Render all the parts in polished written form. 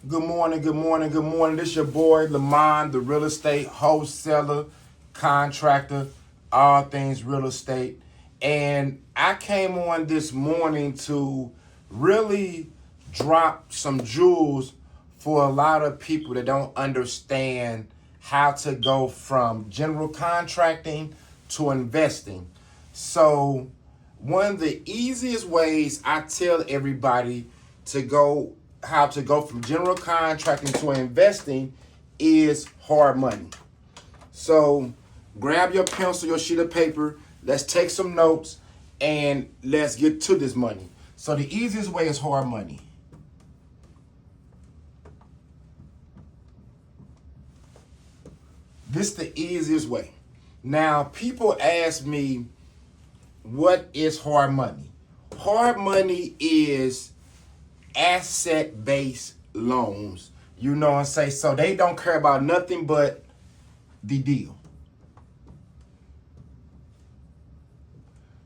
Good morning, good morning, good morning. This your boy Lamont, the real estate wholesaler, contractor, all things real estate. And I came on this morning to really drop some jewels for a lot of people that don't understand how to go from general contracting to investing. So one of the easiest ways I tell everybody to go how to go from general contracting to investing is hard money. So grab your pencil, your sheet of paper, let's take some notes and let's get to this money. So the easiest way is hard money. This is the easiest way. Now, people ask me, what is hard money? Hard money is asset-based loans. You know what I'm saying? So they don't care about nothing but the deal.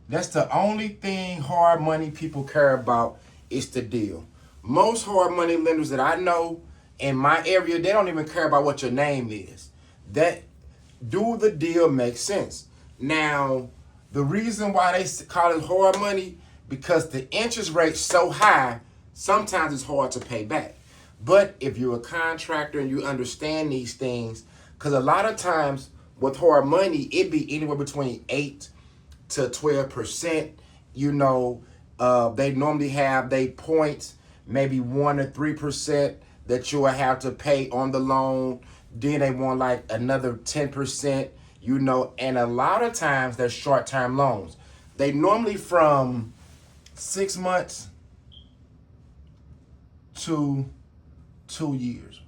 That's the only thing hard money people care about is the deal. Most hard money lenders that I know in my area, they don't even care about what your name is. That do the deal make sense? Now, the reason why they call it hard money, because the interest rate's so high, sometimes it's hard to pay back. But if you're a contractor and you understand these things, because a lot of times with hard money, it be anywhere between 8 to 12%. You know, they normally have they points, maybe 1 or 3% that you will have to pay on the loan. Then they want like another 10%, you know, and a lot of times they're short-term loans. They normally from 6 months to 2 years.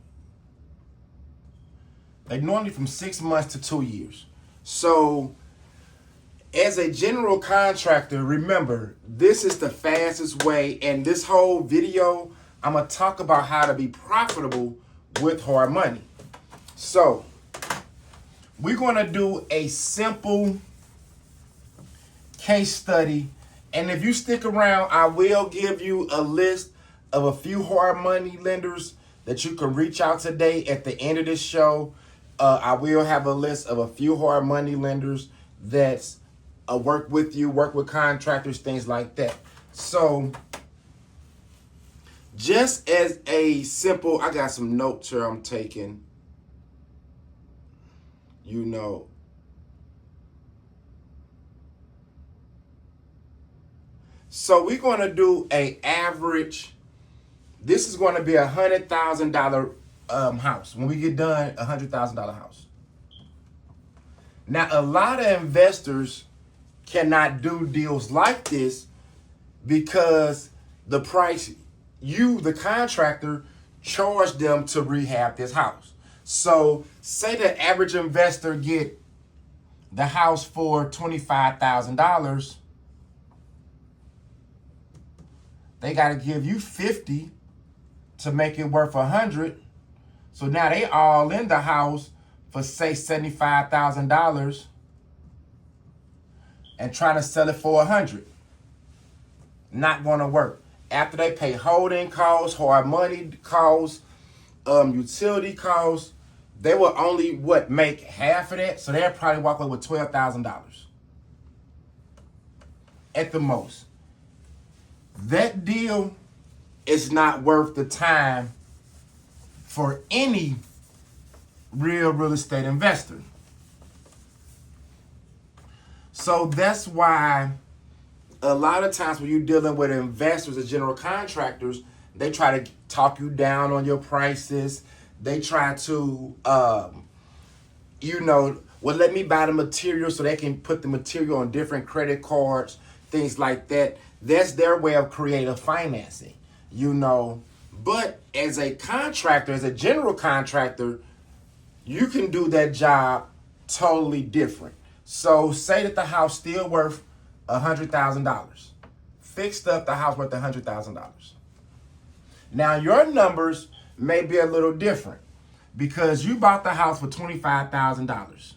They normally from 6 months to 2 years. So as a general contractor, remember, this is the fastest way. And this whole video, I'm going to talk about how to be profitable with hard money. So we're going to do a simple case study. And if you stick around, I will give you a list of a few hard money lenders that you can reach out today. At the end of this show, I will have a list of a few hard money lenders that's work with you, work with contractors, things like that. So just as a simple, I got some notes here I'm taking, you know. So we're going to do a average. This is going to be $100,000 house. When we get done, $100,000 house. Now, a lot of investors cannot do deals like this because the price you, the contractor, charge them to rehab this house. So say the average investor get the house for $25,000. They got to give you 50 to make it worth 100. So now they all in the house for say $75,000 and trying to sell it for 100. Not going to work. After they pay holding costs, hard money costs, utility costs, they will only make half of that. So they'll probably walk away with $12,000 at the most. That deal is not worth the time for any real estate investor. So that's why a lot of times when you're dealing with investors or general contractors, they try to talk you down on your prices. They try to, let me buy the material so they can put the material on different credit cards, things like that. That's their way of creative financing, you know. But as a contractor, as a general contractor, you can do that job totally different. So say that the house still worth $100,000. Fixed up, the house worth $100,000. Now your numbers may be a little different because you bought the house for $25,000.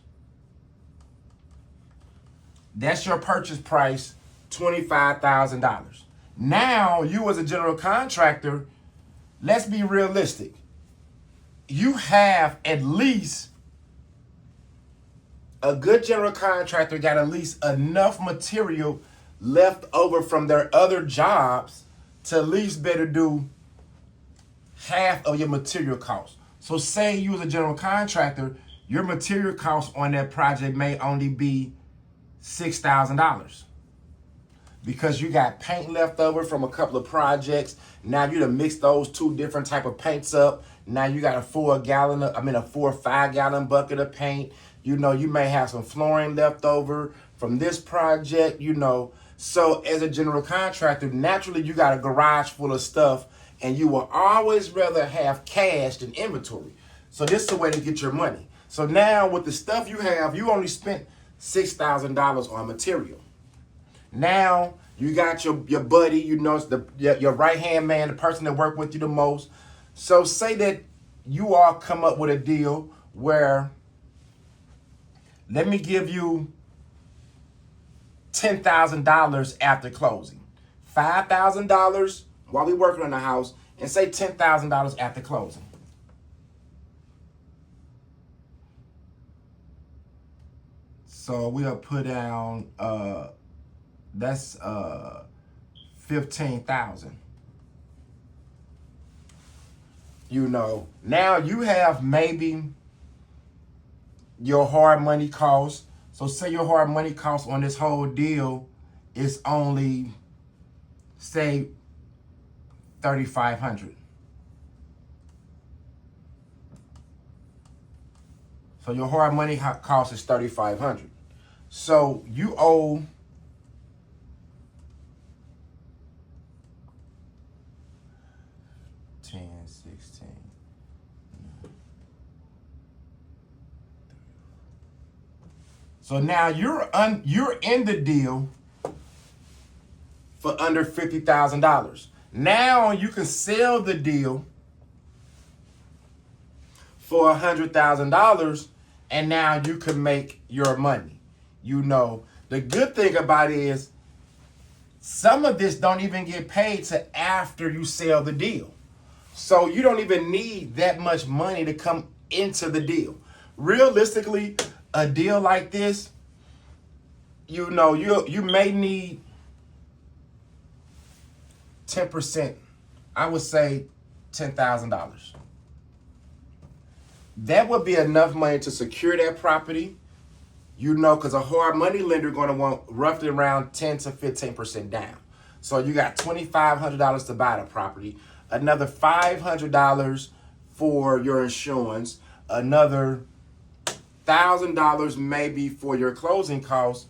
That's your purchase price, $25,000. Now you as a general contractor, let's be realistic. You have at least, a good general contractor got at least enough material left over from their other jobs to at least better do half of your material costs. So say you as a general contractor, your material costs on that project may only be $6,000 because you got paint left over from a couple of projects. Now you done mix those two different type of paints up. Now you got a 4 or 5 gallon bucket of paint. You know, you may have some flooring left over from this project, you know. So as a general contractor, naturally you got a garage full of stuff, and you will always rather have cash than inventory. So this is the way to get your money. So now with the stuff you have, you only spent $6,000 on material. Now you got your buddy, you know, your right-hand man, the person that worked with you the most. So say that you all come up with a deal where, let me give you $10,000 after closing, $5,000 while we working on the house, and say $10,000 after closing. So we'll put down that's 15,000. You know, now you have maybe your hard money costs. So say your hard money cost on this whole deal is only, say, $3,500. So your hard money cost is $3,500. So you owe $10, $16. So now you're in the deal for under $50,000. Now you can sell the deal for $100,000, and now you can make your money. You know, the good thing about it is some of this don't even get paid till after you sell the deal. So you don't even need that much money to come into the deal. Realistically, a deal like this, you know, you may need 10%. I would say $10,000. That would be enough money to secure that property, you know, because a hard money lender going to want roughly around 10 to 15% down. So you got $2,500 to buy the property, another $500 for your insurance, another $1,000 maybe for your closing costs,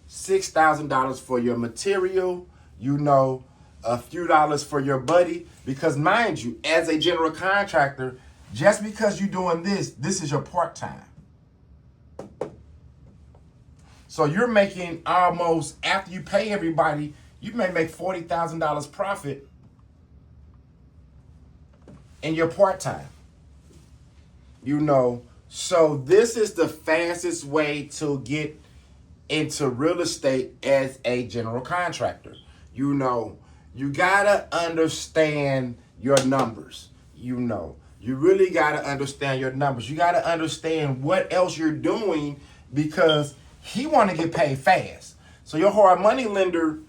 $6,000 for your material, you know, a few dollars for your buddy. Because mind you, as a general contractor, just because you're doing this is your part-time. So you're making almost, after you pay everybody, you may make $40,000 profit in your part-time. You know, so this is the fastest way to get into real estate as a general contractor. You know, you gotta understand your numbers. You know, you really gotta understand your numbers. You gotta understand what else you're doing, because he wanna get paid fast. So your hard money lender,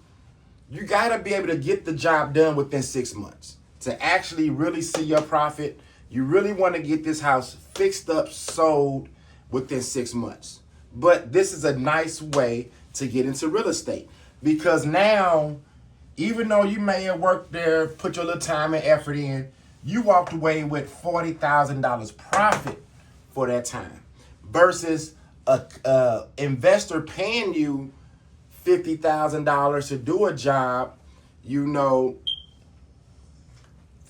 you gotta be able to get the job done within 6 months to actually really see your profit. You really want to get this house fixed up, sold within 6 months. But this is a nice way to get into real estate, because now, even though you may have worked there, put your little time and effort in, you walked away with $40,000 profit for that time, versus a investor paying you $50,000 to do a job, you know,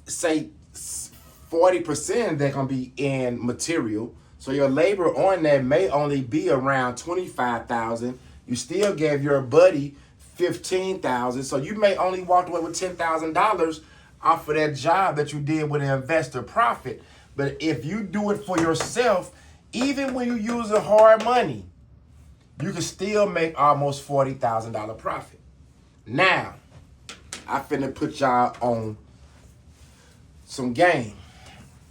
say 40% they're gonna be in material. So your labor on that may only be around $25,000. You still gave your buddy $15,000. So you may only walk away with $10,000 off of that job that you did with an investor profit. But if you do it for yourself, even when you use the hard money, you can still make almost $40,000 profit. Now, I finna put y'all on some game.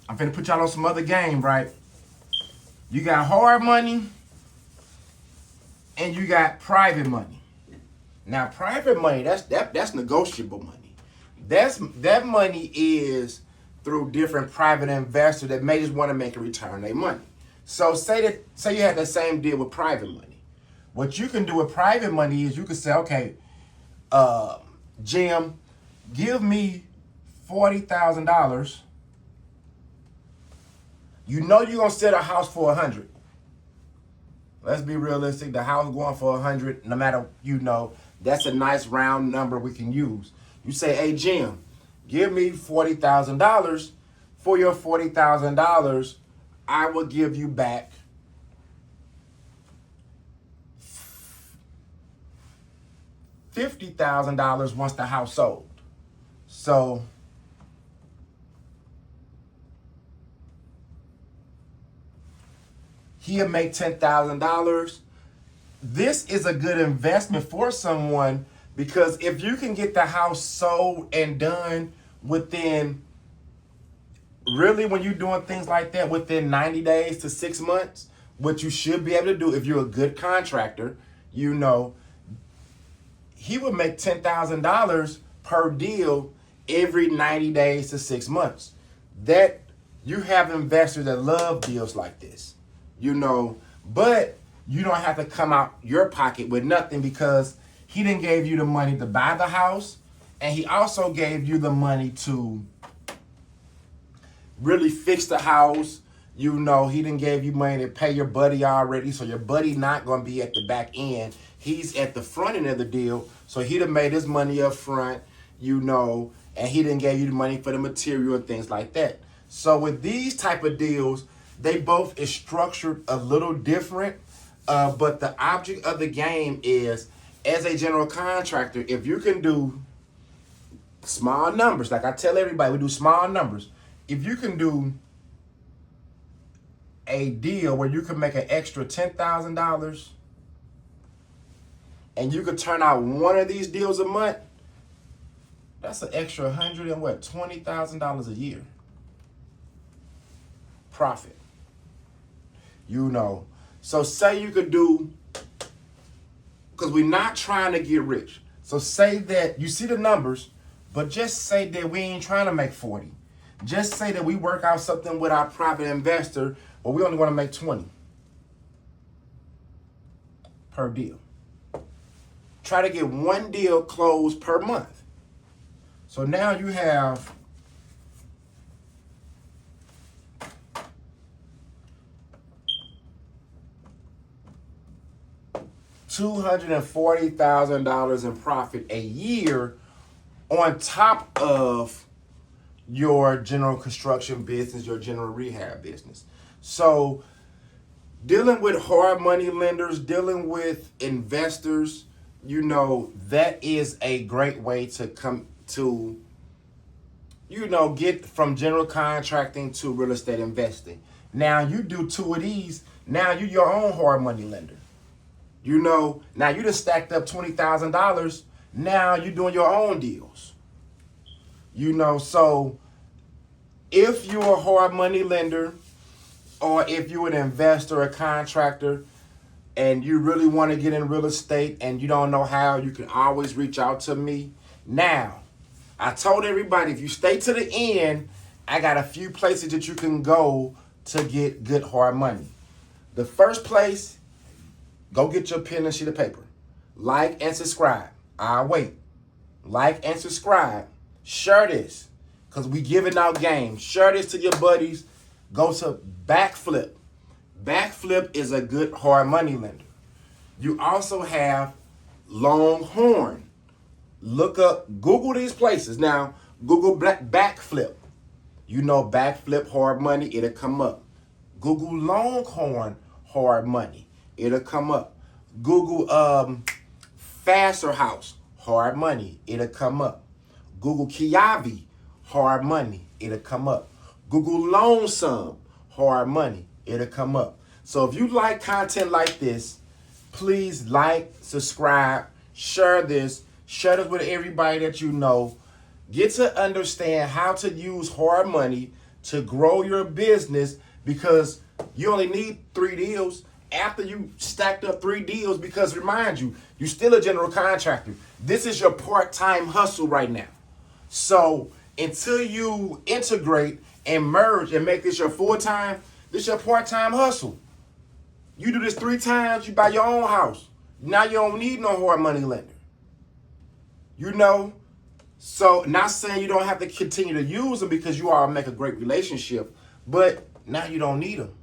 I'm finna put y'all on some other game, right? You got hard money and you got private money. Now, private money, that's negotiable money. That money is through different private investors that may just want to make a return on their money. So say you had that same deal with private money. What you can do with private money is you can say, okay, Jim, give me $40,000. You know you're gonna sell a house for $100. Let's be realistic. The house going for $100, no matter, that's a nice round number we can use. You say, hey Jim, give me $40,000. For your $40,000, I will give you back $50,000 once the house sold. So he'll make $10,000. This is a good investment for someone because if you can get the house sold and done within, really when you're doing things like that, within 90 days to 6 months, what you should be able to do if you're a good contractor, he would make $10,000 per deal every 90 days to 6 months. That you have investors that love deals like this. But you don't have to come out your pocket with nothing because he didn't gave you the money to buy the house, and he also gave you the money to really fix the house. He didn't give you money to pay your buddy already, so your buddy not going to be at the back end. He's at the front end of the deal, so he done made his money up front, and he didn't give you the money for the material and things like that. So with these type of deals, they both is structured a little different, but the object of the game is, as a general contractor, if you can do small numbers, like I tell everybody, we do small numbers. If you can do a deal where you can make an extra $10,000 and you could turn out one of these deals a month, that's an extra $20,000 a year profit. So say you could do, because we're not trying to get rich. So say that you see the numbers, but just say that we ain't trying to make 40. Just say that we work out something with our private investor, but we only want to make 20 per deal. Try to get one deal closed per month. So now you have $240,000 in profit a year on top of your general construction business, your general rehab business. So dealing with hard money lenders, dealing with investors, that is a great way to come to, get from general contracting to real estate investing. Now you do two of these, now you're your own hard money lender. Now you just stacked up $20,000. Now you're doing your own deals. So if you're a hard money lender, or if you're an investor, a contractor, and you really want to get in real estate and you don't know how, you can always reach out to me. Now, I told everybody, if you stay to the end, I got a few places that you can go to get good hard money. The first place, go get your pen and sheet of paper. Like and subscribe. I'll wait. Like and subscribe. Share this, because we giving out games. Share this to your buddies. Go to Backflip. Backflip is a good hard money lender. You also have Longhorn. Google these places. Now, Google Backflip. Backflip hard money, it'll come up. Google Longhorn hard money, it'll come up. Google Faster House hard money, it'll come up. Google Kiavi hard money, it'll come up. Google Lonesome hard money, it'll come up. So if you like content like this, please like, subscribe, share this with everybody that you know. Get to understand how to use hard money to grow your business, because you only need 3 deals after you stacked up 3 deals. Because remind you, you're still a general contractor. This is your part-time hustle right now. So until you integrate and merge and make this your full-time, this your part-time hustle. You do this 3 times, you buy your own house. Now you don't need no hard money lender. You know, so not saying you don't have to continue to use them, because you all make a great relationship, but now you don't need them.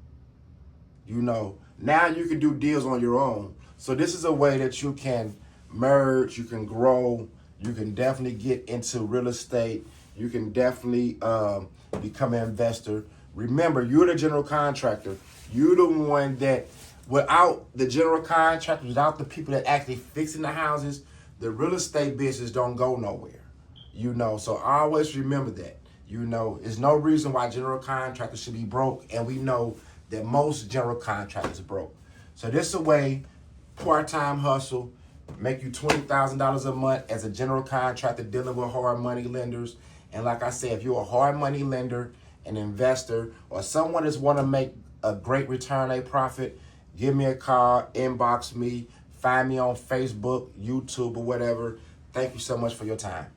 You know, now you can do deals on your own. So this is a way that you can merge, you can grow, you can definitely get into real estate, you can definitely become an investor. Remember, you're the general contractor. You're the one that, without the general contractor, without the people that actually fixing the houses, the real estate business don't go nowhere. You know, so always remember that. You know, there's no reason why general contractors should be broke, and we know that most general contractors are broke. So this is a way, part-time hustle, make you $20,000 a month as a general contractor dealing with hard money lenders. And like I said, if you're a hard money lender, an investor, or someone that's want to make a great return, a profit, give me a call, inbox me, find me on Facebook, YouTube, or whatever. Thank you so much for your time.